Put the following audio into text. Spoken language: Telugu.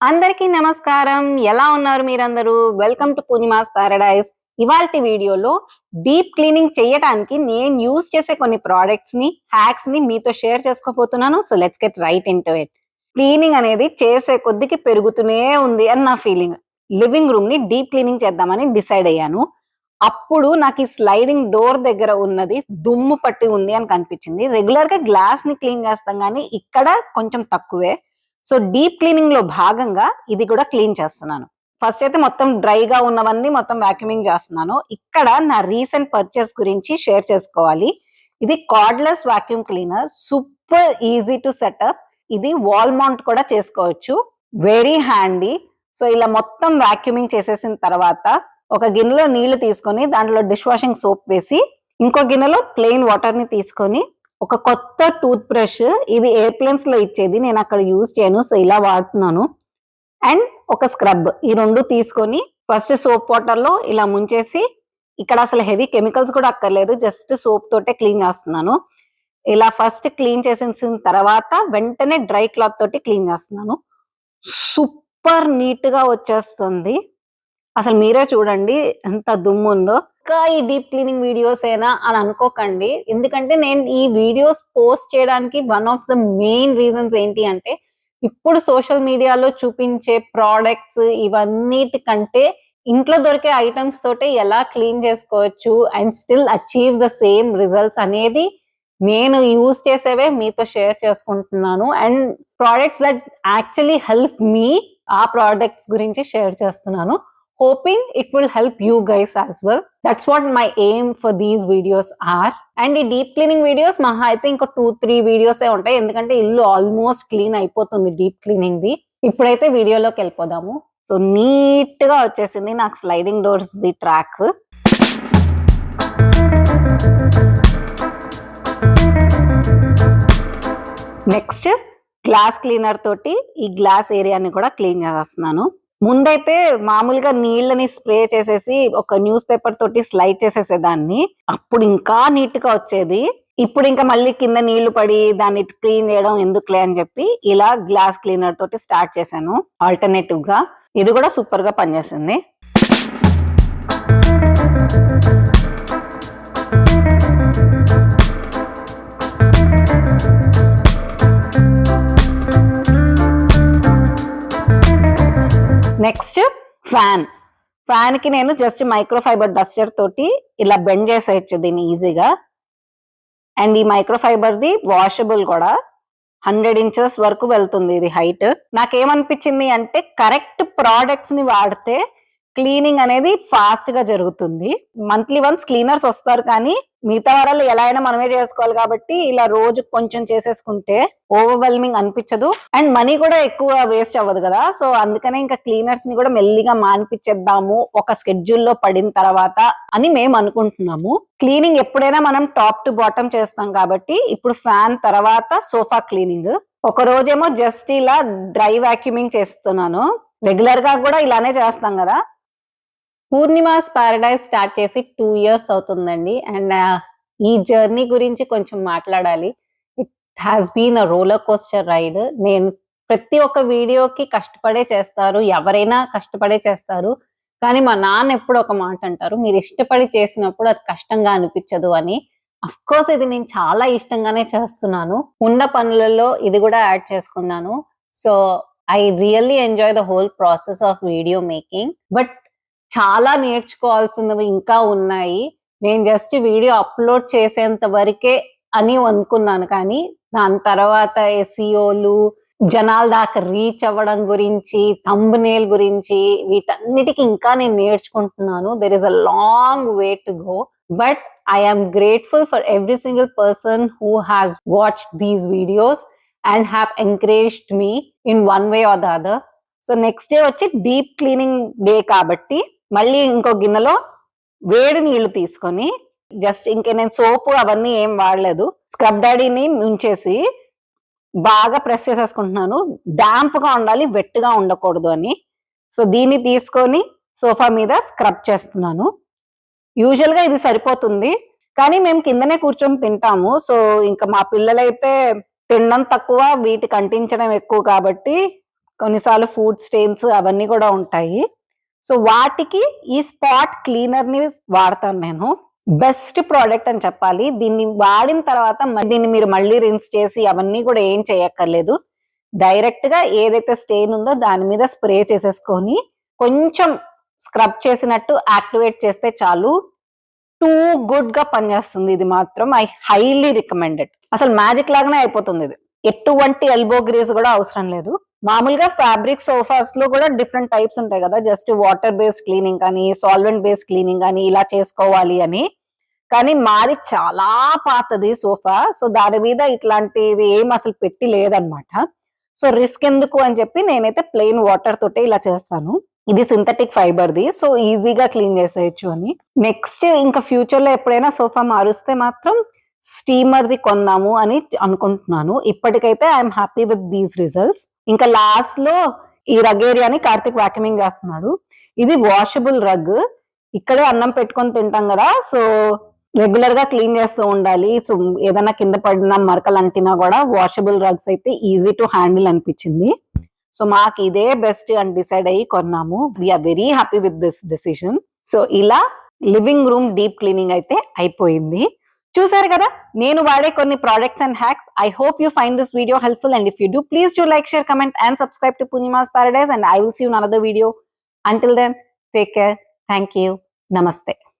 అందరికీ నమస్కారం. ఎలా ఉన్నారు మీరందరూ? Welcome to Purnima's paradise. ఇవాల్టి వీడియోలో డీప్ క్లీనింగ్ చేయటానికి నేను యూజ్ చేసే కొన్ని ప్రొడక్ట్స్‌ని, హ్యాక్స్‌ని మీతో షేర్ చేసుకోబోతున్నాను. So let's get right into it. Cleaning అనేది చేసే కొద్దికి పెరుగుతూనే ఉంది అని నా ఫీలింగ్. లివింగ్ రూమ్‌ని డీప్ క్లీనింగ్ చేద్దామని డిసైడ్ అయ్యాను. అప్పుడు నాకు ఈ స్లైడింగ్ డోర్ దగ్గర ఉన్నది దుమ్ము పట్టి ఉంది అని కనిపించింది. రెగ్యులర్‌గా గ్లాస్‌ని క్లీన్ చేస్తాం గానీ ఇక్కడ కొంచెం తక్కువే. సో డీప్ క్లీనింగ్ లో భాగంగా ఇది కూడా క్లీన్ చేస్తున్నాను. ఫస్ట్ అయితే మొత్తం డ్రైగా ఉన్నవన్నీ మొత్తం వాక్యూమింగ్ చేస్తున్నాను. ఇక్కడ నా రీసెంట్ పర్చేస్ గురించి షేర్ చేసుకోవాలి. ఇది cardless vacuum cleaner, super easy to set up. ఇది వాల్ మౌంట్ కూడా చేసుకోవచ్చు, వెరీ హ్యాండీ. సో ఇలా మొత్తం వాక్యూమింగ్ చేసేసిన తర్వాత ఒక గిన్నెలో నీళ్లు తీసుకొని దాంట్లో డిష్ వాషింగ్ సోప్ వేసి ఇంకో గిన్నెలో ప్లెయిన్ వాటర్ ని తీసుకొని ఒక కొత్త టూత్ బ్రష్, ఇది ఎయిర్‌ప్లేన్స్ లో ఇచ్చేది, నేను అక్కడ యూజ్ చేయను, సో ఇలా వాడుతున్నాను. అండ్ ఒక స్క్రబ్, ఈ రెండు తీసుకొని ఫస్ట్ సోప్ వాటర్ లో ఇలా ముంచేసి, ఇక్కడ అసలు హెవీ కెమికల్స్ కూడా అక్కర్లేదు, జస్ట్ సోప్ తోటే క్లీన్ చేస్తున్నాను. ఇలా ఫస్ట్ క్లీన్ చేసేసిన తర్వాత వెంటనే డ్రై క్లాత్ తోటి క్లీన్ చేస్తున్నాను. సూపర్ నీట్ గా వచ్చేస్తుంది. అసలు మీరే చూడండి ఎంత దుమ్ము ఉందో. ఇంకా ఈ డీప్ క్లీనింగ్ వీడియోస్ ఏనా అని అనుకోకండి, ఎందుకంటే నేను ఈ వీడియోస్ పోస్ట్ చేయడానికి one of the main reasons ఏంటి అంటే, ఇప్పుడు సోషల్ మీడియాలో చూపించే ప్రోడక్ట్స్ ఇవన్నిటికంటే ఇంట్లో దొరికే ఐటమ్స్ తోటే ఎలా క్లీన్ చేసుకోవచ్చు and still achieve the same results అనేది నేను యూజ్ చేసేవే మీతో షేర్ చేసుకుంటున్నాను. And products that actually help me, ఆ ప్రోడక్ట్స్ గురించి షేర్ చేస్తున్నాను. Hoping it will help you guys as well. That's what my aim for these videos are. And ఈ డీప్ క్లీనింగ్ వీడియోస్ మహా అయితే ఇంకా 2-3 వీడియోస్ ఉంటాయి, ఎందుకంటే ఇల్లు ఆల్మోస్ట్ క్లీన్ అయిపోతుంది డీప్ క్లీనింగ్ ది. ఇప్పుడైతే వీడియోలోకి వెళ్ళిపోదాము. సో నీట్ గా వచ్చేసింది నాకు sliding doors the track. Next glass cleaner తోటి ఈ గ్లాస్ ఏరియాని కూడా క్లీన్ చేస్తున్నాను. ముందైతే మామూలుగా నీళ్ళని స్ప్రే చేసేసి ఒక న్యూస్ పేపర్ తోటి స్లైడ్ చేసేసేదాన్ని, అప్పుడు ఇంకా నీట్ గా వచ్చేది. ఇప్పుడు ఇంకా మళ్ళీ కింద నీళ్లు పడి దాన్ని క్లీన్ చేయడం ఎందుకులే అని చెప్పి ఇలా గ్లాస్ క్లీనర్ తోటి స్టార్ట్ చేశాను ఆల్టర్నేటివ్ గా. ఇది కూడా సూపర్ గా పనిచేసింది. నెక్స్ట్ ఫ్యాన్ కి నేను జస్ట్ మైక్రోఫైబర్ డస్టర్ తోటి ఇలా బెండ్ చేసేయచ్చు దీన్ని ఈజీగా. అండ్ ఈ మైక్రోఫైబర్ ది వాషబుల్ కూడా, 100 ఇంచెస్ వరకు వెళ్తుంది ఇది హైట్. నాకేమనిపించింది అంటే కరెక్ట్ ప్రోడక్ట్స్ ని వాడితే క్లీనింగ్ అనేది ఫాస్ట్ గా జరుగుతుంది. మంత్లీ వన్స్ క్లీనర్స్ వస్తారు, కానీ మిగతా వారాలు ఎలా అయినా మనమే చేసుకోవాలి కాబట్టి ఇలా రోజు కొంచెం చేసేసుకుంటే ఓవర్వెల్మింగ్ అనిపించదు అండ్ మనీ కూడా ఎక్కువ వేస్ట్ అవ్వదు కదా. సో అందుకనే ఇంకా క్లీనర్స్ ని కూడా మెల్లిగా మానిపించేద్దాము ఒక స్కెడ్యూల్ లో పడిన తర్వాత అని మేము అనుకుంటున్నాము. క్లీనింగ్ ఎప్పుడైనా మనం టాప్ టు బాటమ్ చేస్తాం కాబట్టి ఇప్పుడు ఫ్యాన్ తర్వాత సోఫా క్లీనింగ్. ఒక రోజేమో జస్ట్ ఇలా డ్రై వాక్యూమింగ్ చేస్తున్నాను, రెగ్యులర్ గా కూడా ఇలానే చేస్తాం కదా. పూర్ణిమాస్ పారడైజ్ స్టార్ట్ చేసి 2 ఇయర్స్ అవుతుందండి. అండ్ ఈ జర్నీ గురించి కొంచెం మాట్లాడాలి. It has been a roller coaster ride. నేను ప్రతి ఒక్క వీడియోకి కష్టపడే చేస్తారు, ఎవరైనా కష్టపడే చేస్తారు, కానీ మా నాన్న ఎప్పుడు ఒక మాట అంటారు, మీరు ఇష్టపడి చేసినప్పుడు అది కష్టంగా అనిపించదు అని. అఫ్ కోర్స్ ఇది నేను చాలా ఇష్టంగానే చేస్తున్నాను, ఉన్న పనులలో ఇది కూడా యాడ్ చేసుకున్నాను. So I really enjoy the whole process of video making. But చాలా నేర్చుకోవాల్సినవి ఇంకా ఉన్నాయి. నేను జస్ట్ వీడియో అప్లోడ్ చేసేంత వరకే అని అనుకున్నాను, కానీ దాని తర్వాత ఎస్ఈఓలు, జనాల దాకా రీచ్ అవ్వడం గురించి, థంబ్‌నెయిల్ గురించి, వీటన్నిటికి ఇంకా నేను నేర్చుకుంటున్నాను. There is a long way to go, but I am grateful for every single person who has watched these videos and have encouraged me in one way or the other. So next day వచ్చి డీప్ క్లీనింగ్ డే కాబట్టి మళ్ళీ ఇంకో గిన్నెలో వేడి నీళ్లు తీసుకొని, జస్ట్ ఇంకే నేను సోపు అవన్నీ ఏం వాడలేదు, స్క్రబ్ డాడీని ముంచేసి బాగా ప్రెస్ చేసేసుకుంటున్నాను. డాంప్ గా ఉండాలి, వెట్గా ఉండకూడదు అని. సో దీన్ని తీసుకొని సోఫా మీద స్క్రబ్ చేస్తున్నాను. యూజువల్ గా ఇది సరిపోతుంది, కానీ మేము కిందనే కూర్చొని తింటాము. సో ఇంకా మా పిల్లలైతే తినడం తక్కువ, వీటికి అంటించడం ఎక్కువ కాబట్టి కొన్నిసార్లు ఫుడ్ స్టెయిన్స్ అవన్నీ కూడా ఉంటాయి. సో వాటికి ఈ స్పాట్ క్లీనర్ ని వాడతాను నేను. బెస్ట్ ప్రోడక్ట్ అని చెప్పాలి. దీన్ని వాడిన తర్వాత దీన్ని మీరు మళ్ళీ రిన్స్ చేసి అవన్నీ కూడా ఏం చేయక్కర్లేదు. డైరెక్ట్ గా ఏదైతే స్టెయిన్ ఉందో దాని మీద స్ప్రే చేసేసుకొని కొంచెం స్క్రబ్ చేసినట్టు యాక్టివేట్ చేస్తే చాలు. టూ గుడ్ గా పనిచేస్తుంది ఇది మాత్రం. I highly recommended. అసలు మ్యాజిక్ లాగానే అయిపోతుంది ఇది. ఎటువంటి ఎల్బో గ్రీజ్ కూడా అవసరం లేదు. మామూలుగా ఫ్యాబ్రిక్ సోఫాస్ లో కూడా డిఫరెంట్ టైప్స్ ఉంటాయి కదా, జస్ట్ వాటర్ బేస్డ్ క్లీనింగ్ కానీ సాల్వెంట్ బేస్డ్ క్లీనింగ్ కానీ ఇలా చేసుకోవాలి అని. కానీ మాది చాలా పాతది సోఫా, సో దాని మీద ఇట్లాంటివి ఏం అసలు పెట్టి లేదనమాట. సో రిస్క్ ఎందుకు అని చెప్పి నేనైతే ప్లెయిన్ వాటర్ తోటే ఇలా చేస్తాను. ఇది సింథటిక్ ఫైబర్ ది, సో ఈజీగా క్లీన్ చేసేయచ్చు అని. నెక్స్ట్ ఇంకా ఫ్యూచర్ లో ఎప్పుడైనా సోఫా మారుస్తే మాత్రం స్టీమర్ ది కొందాము అని అనుకుంటున్నాను. ఇప్పటికైతే I'm happy with these results. ఇంకా లాస్ట్ లో ఈ రగ్ ఏరియాని కార్తిక్ వాక్యూమింగ్ చేస్తున్నాడు. ఇది వాషబుల్ రగ్. ఇక్కడే అన్నం పెట్టుకొని తింటాం కదా, సో రెగ్యులర్ గా క్లీన్ చేస్తూ ఉండాలి. సో ఏదైనా కింద పడిన మరకలు అంటినా కూడా వాషబుల్ రగ్స్ అయితే ఈజీ టు హ్యాండిల్ అనిపించింది. సో మాకు ఇదే బెస్ట్ అని డిసైడ్ అయ్యి కొన్నాము. We are very happy with this decision. So ఇలా లివింగ్ రూమ్ డీప్ క్లీనింగ్ అయితే అయిపోయింది. చూసారు కదా నేను వాడే కొన్ని products and hacks. I hope you find this video helpful, and if you do please do like, share, comment and subscribe to Poornima's Paradise, and I will see you in another video. Until then, take care. Thank you. Namaste.